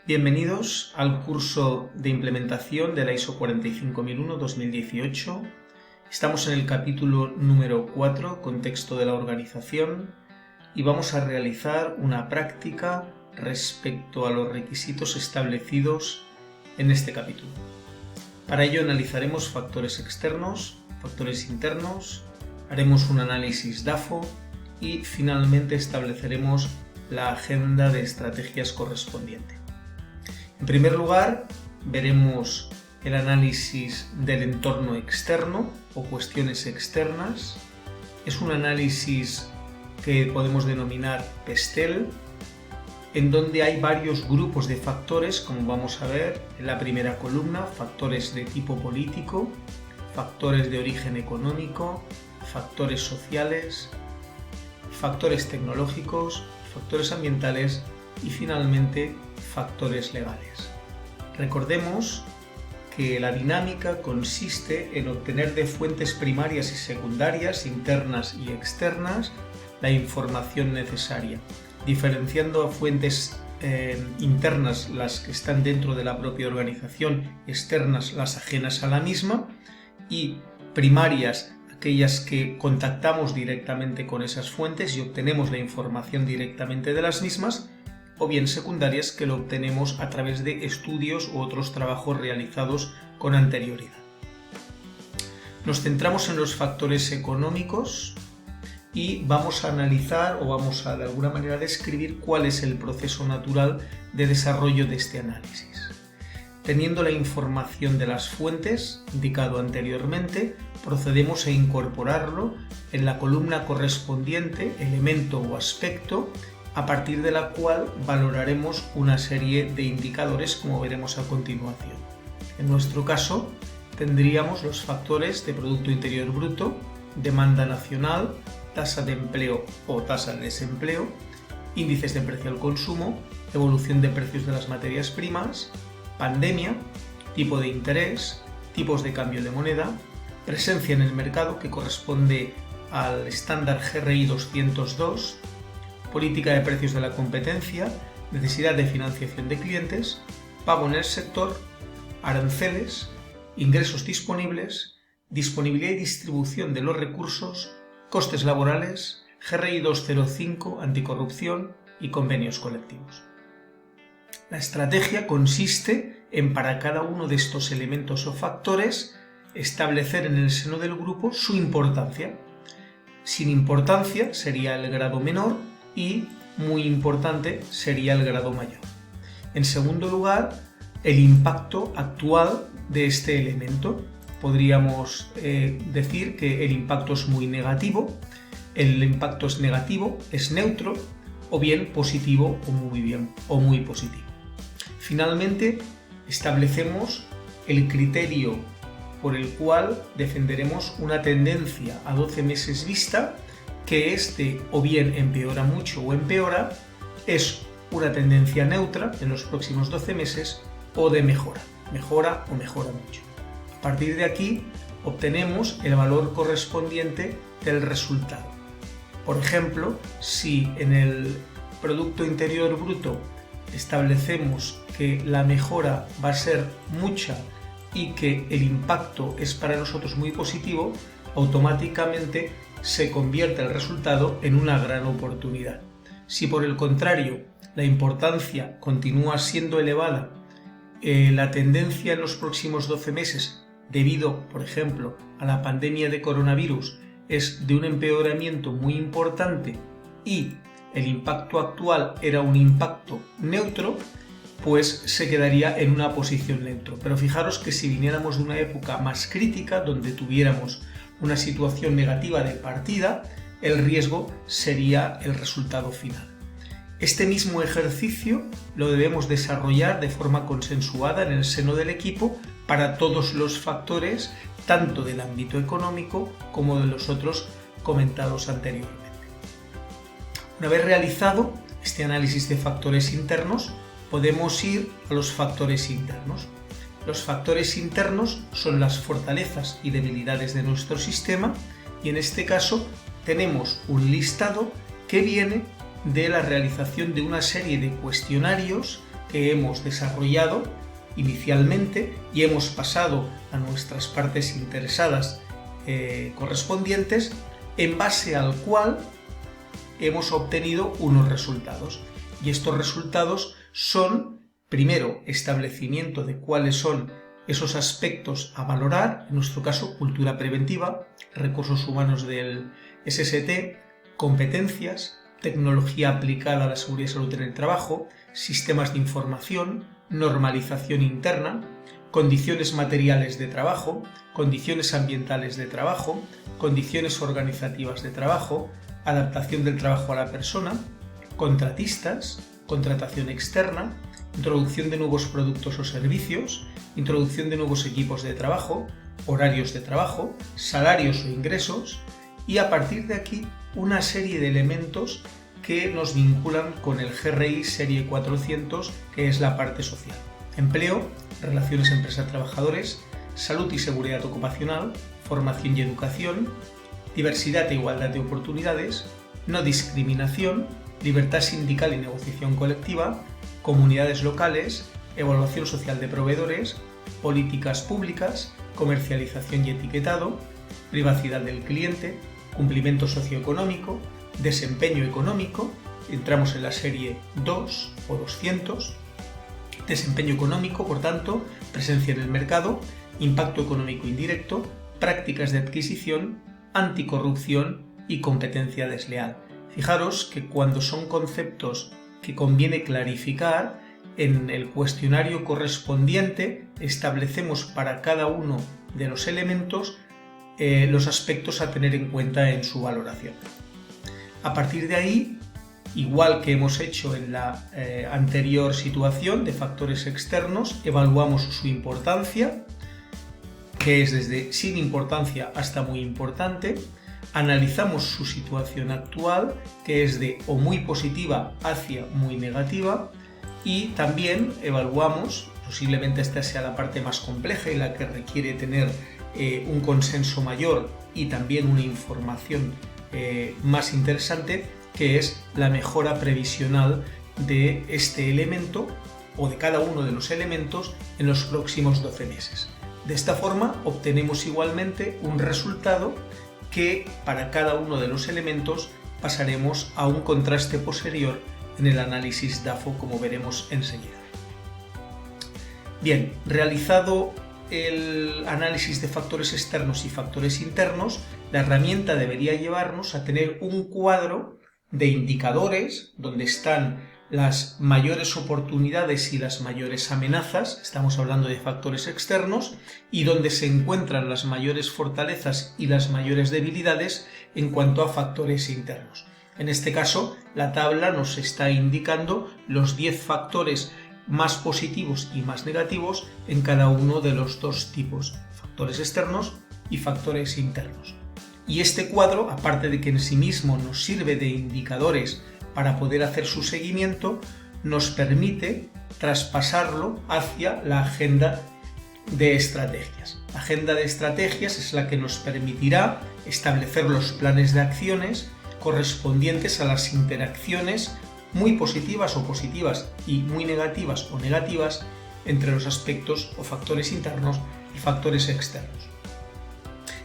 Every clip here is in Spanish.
Bienvenidos al curso de implementación de la ISO 45001-2018. Estamos en el capítulo número 4, contexto de la organización, y vamos a realizar una práctica respecto a los requisitos establecidos en este capítulo. Para ello analizaremos factores externos, factores internos, haremos un análisis DAFO y finalmente estableceremos la agenda de estrategias correspondiente. En primer lugar, veremos el análisis del entorno externo o cuestiones externas. Es un análisis que podemos denominar PESTEL, en donde hay varios grupos de factores, como vamos a ver en la primera columna: factores de tipo político, factores de origen económico, factores sociales, factores tecnológicos, factores ambientales y finalmente factores legales. Recordemos que la dinámica consiste en obtener de fuentes primarias y secundarias, internas y externas, la información necesaria, diferenciando a fuentes internas las que están dentro de la propia organización, externas las ajenas a la misma, y primarias aquellas que contactamos directamente con esas fuentes y obtenemos la información directamente de las mismas, o bien secundarias que lo obtenemos a través de estudios u otros trabajos realizados con anterioridad. Nos centramos en los factores económicos y vamos a analizar o vamos a de alguna manera describir cuál es el proceso natural de desarrollo de este análisis. Teniendo la información de las fuentes indicado anteriormente, procedemos a incorporarlo en la columna correspondiente, elemento o aspecto, a partir de la cual valoraremos una serie de indicadores, como veremos a continuación. En nuestro caso, tendríamos los factores de Producto Interior Bruto, demanda nacional, tasa de empleo o tasa de desempleo, índices de precio al consumo, evolución de precios de las materias primas, pandemia, tipo de interés, tipos de cambio de moneda, presencia en el mercado, que corresponde al estándar GRI 202, política de precios de la competencia, necesidad de financiación de clientes, pago en el sector, aranceles, ingresos disponibles, disponibilidad y distribución de los recursos, costes laborales, GRI 205, anticorrupción y convenios colectivos. La estrategia consiste en, para cada uno de estos elementos o factores, establecer en el seno del grupo su importancia. Sin importancia sería el grado menor y muy importante sería el grado mayor. En segundo lugar, el impacto actual de este elemento. Podríamos decir que el impacto es muy negativo, el impacto es negativo, es neutro, o bien positivo o muy positivo. Finalmente, establecemos el criterio por el cual defenderemos una tendencia a 12 meses vista, que o bien empeora mucho o empeora, es una tendencia neutra en los próximos 12 meses o de mejora o mejora mucho. A partir de aquí obtenemos el valor correspondiente del resultado. Por ejemplo, si en el Producto Interior Bruto establecemos que la mejora va a ser mucha y que el impacto es para nosotros muy positivo, automáticamente se convierte el resultado en una gran oportunidad. Si por el contrario la importancia continúa siendo elevada, la tendencia en los próximos 12 meses, debido, por ejemplo, a la pandemia de coronavirus, es de un empeoramiento muy importante y el impacto actual era un impacto neutro, pues se quedaría en una posición neutro. Pero fijaros que si viniéramos de una época más crítica, donde tuviéramos una situación negativa de partida, el riesgo sería el resultado final. Este mismo ejercicio lo debemos desarrollar de forma consensuada en el seno del equipo para todos los factores, tanto del ámbito económico como de los otros comentados anteriormente. Una vez realizado este análisis de factores internos, podemos ir a los factores internos. Los factores internos son las fortalezas y debilidades de nuestro sistema y en este caso tenemos un listado que viene de la realización de una serie de cuestionarios que hemos desarrollado inicialmente y hemos pasado a nuestras partes interesadas correspondientes, en base al cual hemos obtenido unos resultados. Y estos resultados son, primero, establecimiento de cuáles son esos aspectos a valorar, en nuestro caso, cultura preventiva, recursos humanos del SST, competencias, tecnología aplicada a la seguridad y salud en el trabajo, sistemas de información, normalización interna, condiciones materiales de trabajo, condiciones ambientales de trabajo, condiciones organizativas de trabajo, adaptación del trabajo a la persona, contratistas, contratación externa, introducción de nuevos productos o servicios, introducción de nuevos equipos de trabajo, horarios de trabajo, salarios o ingresos, y a partir de aquí una serie de elementos que nos vinculan con el GRI Serie 400, que es la parte social. Empleo, relaciones empresa-trabajadores, salud y seguridad ocupacional, formación y educación, diversidad e igualdad de oportunidades, no discriminación, libertad sindical y negociación colectiva, comunidades locales, evaluación social de proveedores, políticas públicas, comercialización y etiquetado, privacidad del cliente, cumplimiento socioeconómico, desempeño económico, entramos en la serie 2 o 200, desempeño económico, por tanto, presencia en el mercado, impacto económico indirecto, prácticas de adquisición, anticorrupción y competencia desleal. Fijaros que cuando son conceptos que conviene clarificar, en el cuestionario correspondiente establecemos para cada uno de los elementos los aspectos a tener en cuenta en su valoración. A partir de ahí, igual que hemos hecho en la anterior situación de factores externos, evaluamos su importancia, que es desde sin importancia hasta muy importante, analizamos su situación actual, que es de o muy positiva hacia muy negativa, y también evaluamos, posiblemente esta sea la parte más compleja y la que requiere tener un consenso mayor y también una información más interesante, que es la mejora previsional de este elemento o de cada uno de los elementos en los próximos 12 meses. De esta forma obtenemos igualmente un resultado que para cada uno de los elementos pasaremos a un contraste posterior en el análisis DAFO, como veremos enseguida. Bien, realizado el análisis de factores externos y factores internos, la herramienta debería llevarnos a tener un cuadro de indicadores donde están las mayores oportunidades y las mayores amenazas, estamos hablando de factores externos, y donde se encuentran las mayores fortalezas y las mayores debilidades en cuanto a factores internos. En este caso, la tabla nos está indicando los 10 factores más positivos y más negativos en cada uno de los dos tipos, factores externos y factores internos. Y este cuadro, aparte de que en sí mismo nos sirve de indicadores para poder hacer su seguimiento, nos permite traspasarlo hacia la agenda de estrategias. La agenda de estrategias es la que nos permitirá establecer los planes de acciones correspondientes a las interacciones muy positivas o positivas y muy negativas o negativas entre los aspectos o factores internos y factores externos.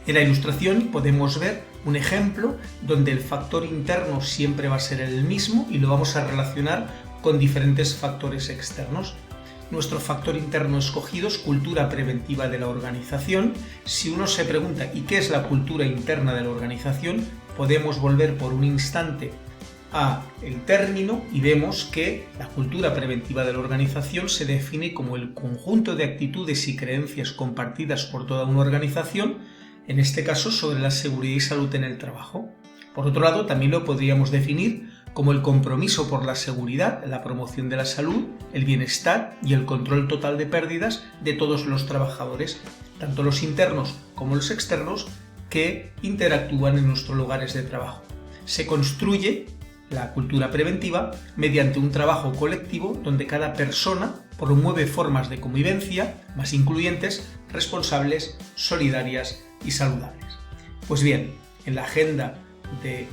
En la ilustración podemos ver un ejemplo donde el factor interno siempre va a ser el mismo y lo vamos a relacionar con diferentes factores externos. Nuestro factor interno escogido es cultura preventiva de la organización. Si uno se pregunta ¿y qué es la cultura interna de la organización?, podemos volver por un instante a el término y vemos que la cultura preventiva de la organización se define como el conjunto de actitudes y creencias compartidas por toda una organización, en este caso sobre la seguridad y salud en el trabajo. Por otro lado, también lo podríamos definir como el compromiso por la seguridad, la promoción de la salud, el bienestar y el control total de pérdidas de todos los trabajadores, tanto los internos como los externos, que interactúan en nuestros lugares de trabajo. Se construye la cultura preventiva mediante un trabajo colectivo donde cada persona promueve formas de convivencia más incluyentes, responsables, solidarias y saludables. Pues bien, en la agenda de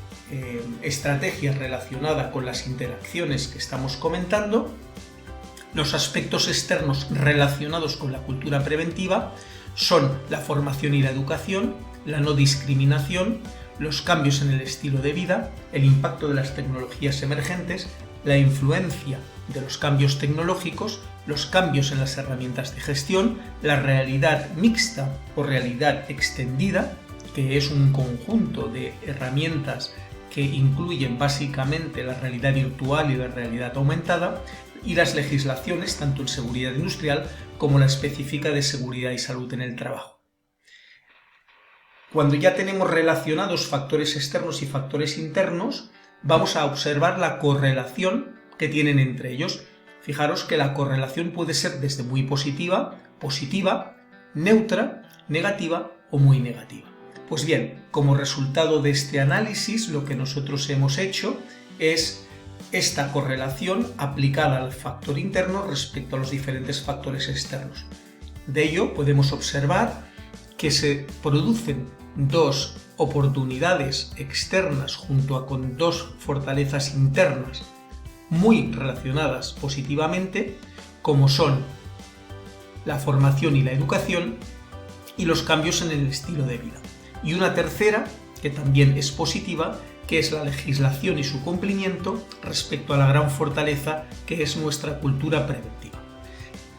estrategias relacionada con las interacciones que estamos comentando, Los aspectos externos relacionados con la cultura preventiva son la formación y la educación, la no discriminación, los cambios en el estilo de vida, el impacto de las tecnologías emergentes, la influencia de los cambios tecnológicos, los cambios en las herramientas de gestión, la realidad mixta o realidad extendida, que es un conjunto de herramientas que incluyen básicamente la realidad virtual y la realidad aumentada, y las legislaciones tanto en seguridad industrial como la específica de seguridad y salud en el trabajo. Cuando ya tenemos relacionados factores externos y factores internos, vamos a observar la correlación que tienen entre ellos. Fijaros que la correlación puede ser desde muy positiva, neutra, negativa o muy negativa. Pues bien, como resultado de este análisis, lo que nosotros hemos hecho es esta correlación aplicada al factor interno respecto a los diferentes factores externos. De ello podemos observar que se producen dos oportunidades externas junto con dos fortalezas internas muy relacionadas positivamente, como son la formación y la educación y los cambios en el estilo de vida. Y una tercera, que también es positiva, que es la legislación y su cumplimiento respecto a la gran fortaleza que es nuestra cultura preventiva.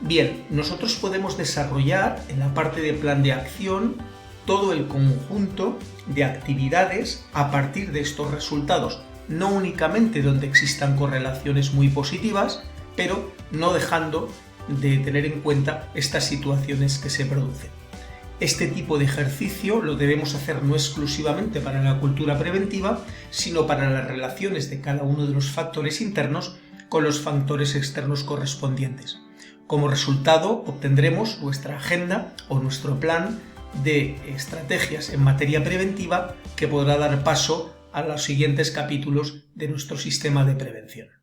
Bien, nosotros podemos desarrollar en la parte de plan de acción todo el conjunto de actividades a partir de estos resultados, no únicamente donde existan correlaciones muy positivas, pero no dejando de tener en cuenta estas situaciones que se producen. Este tipo de ejercicio lo debemos hacer no exclusivamente para la cultura preventiva, sino para las relaciones de cada uno de los factores internos con los factores externos correspondientes. Como resultado, obtendremos nuestra agenda o nuestro plan de estrategias en materia preventiva que podrá dar paso a los siguientes capítulos de nuestro sistema de prevención.